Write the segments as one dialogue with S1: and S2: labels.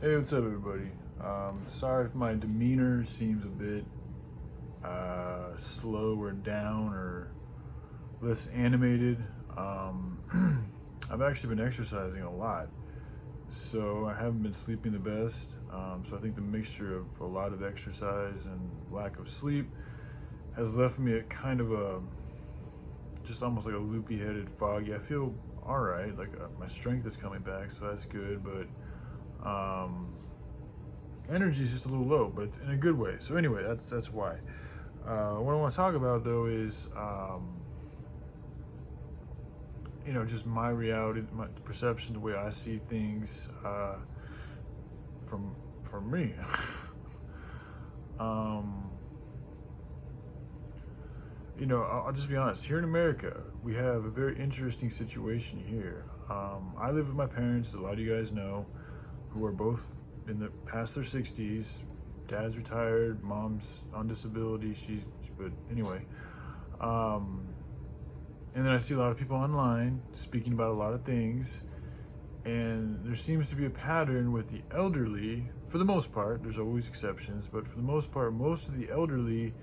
S1: Hey, what's up, everybody? Sorry if my demeanor seems a bit slow or down or less animated. I've actually been exercising a lot, so I haven't been sleeping the best. So I think the mixture of a lot of exercise and lack of sleep has left me at kind of just almost like a loopy-headed, foggy. I feel all right, like my strength is coming back, so that's good, but energy is just a little low, but in a good way. So anyway, that's why. What I want to talk about though is, just my reality, my perception, the way I see things from me. um, I'll just be honest. Here in America, we have a very interesting situation here. I live with my parents, as a lot of you guys know, who are both in the past their 60s. Dad's retired, mom's on disability. But anyway. And then I see a lot of people online speaking about a lot of things. And there seems to be a pattern with the elderly, for the most part. There's always exceptions, but for the most part, most of the elderly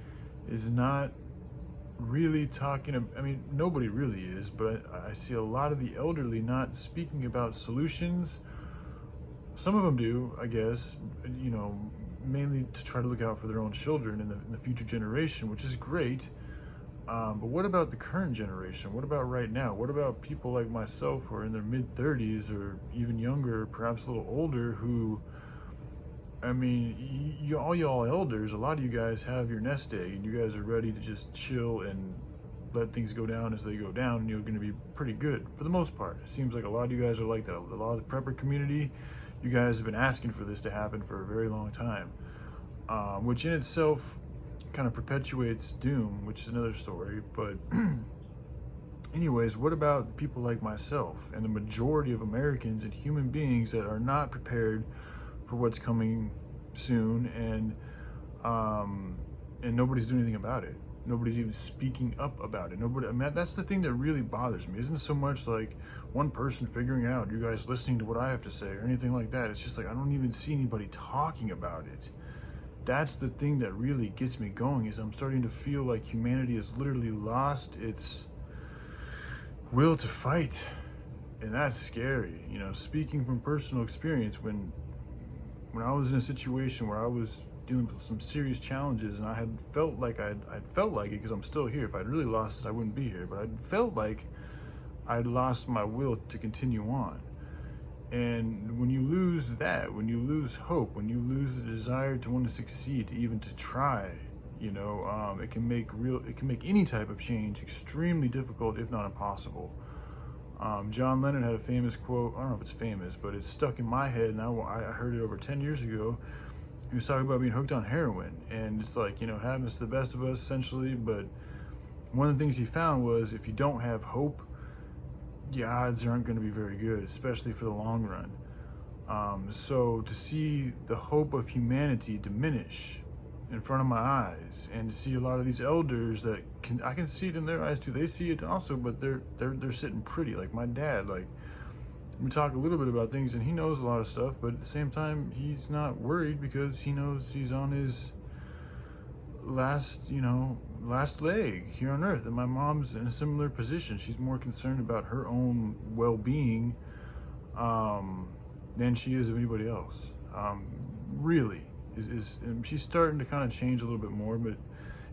S1: is not really talking. I mean, nobody really is, but I see a lot of the elderly not speaking about solutions. Some of them do, I guess, mainly to try to look out for their own children in the future generation, which is great. But what about the current generation? What about right now? What about people like myself who are in their mid-30s or even younger, perhaps a little older, who, I mean, all y'all elders, a lot of you guys have your nest egg and you guys are ready to just chill and let things go down as they go down, and you're going to be pretty good for the most part. It seems like a lot of you guys are like that. A lot of the prepper community, you guys have been asking for this to happen for a very long time, which in itself kind of perpetuates doom, which is another story. But anyways, what about people like myself and the majority of Americans and human beings that are not prepared for what's coming soon, and nobody's doing anything about it? Nobody's even speaking up about it. I mean, that's the thing that really bothers me. It isn't so much like one person figuring out, you guys listening to what I have to say or anything like that. It's just like I don't even see anybody talking about it. That's the thing that really gets me going, is I'm starting to feel like humanity has literally lost its will to fight. And that's scary. Speaking from personal experience, when I was in a situation where I was dealing with some serious challenges, and I had felt like I'd felt like it, because I'm still here. If I'd really lost it, I wouldn't be here. But I'd felt like I'd lost my will to continue on. And when you lose that, when you lose hope, when you lose the desire to want to succeed, even to try, it can make any type of change extremely difficult, if not impossible. John Lennon had a famous quote. I don't know if it's famous, but it's stuck in my head, and I heard it over 10 years ago. He was talking about being hooked on heroin, and it's like, it happens to the best of us, essentially. But one of the things he found was, if you don't have hope, the odds aren't going to be very good, especially for the long run. So to see the hope of humanity diminish in front of my eyes, and to see a lot of these elders that I can see it in their eyes too. They see it also, but they're sitting pretty. Like my dad, like, we talk a little bit about things, and he knows a lot of stuff, but at the same time, he's not worried, because he knows he's on his last leg here on earth. And my mom's in a similar position. She's more concerned about her own well-being than she is of anybody else. Really, and she's starting to kind of change a little bit more,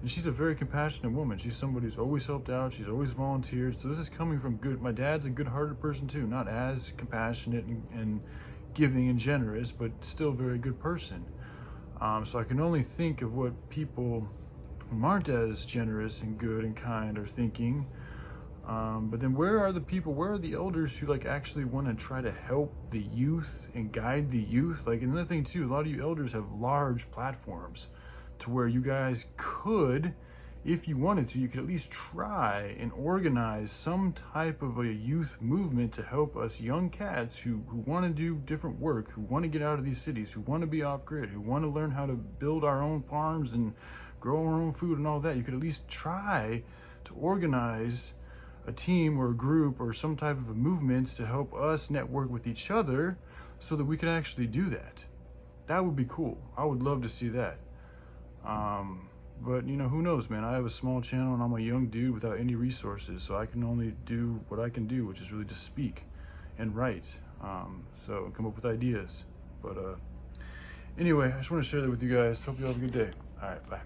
S1: and she's a very compassionate woman. She's somebody who's always helped out. She's always volunteered. So this is coming from good. My dad's a good-hearted person too, not as compassionate and giving and generous, but still a very good person. So I can only think of what people who aren't as generous and good and kind are thinking. But then where are the elders who actually want to try to help the youth and guide the youth? Another thing too, a lot of you elders have large platforms to where you guys could, if you wanted to, you could at least try and organize some type of a youth movement to help us young cats who want to do different work, who want to get out of these cities, who want to be off grid, who want to learn how to build our own farms and grow our own food and all that. You could at least try to organize a team or a group or some type of a movement to help us network with each other so that we could actually do that. That would be cool. I would love to see that. But you know, who knows, man? I have a small channel and I'm a young dude without any resources, so I can only do what I can do, which is really just speak and write, so come up with ideas. But anyway, I just want to share that with you guys. Hope you all have a good day. All right, bye.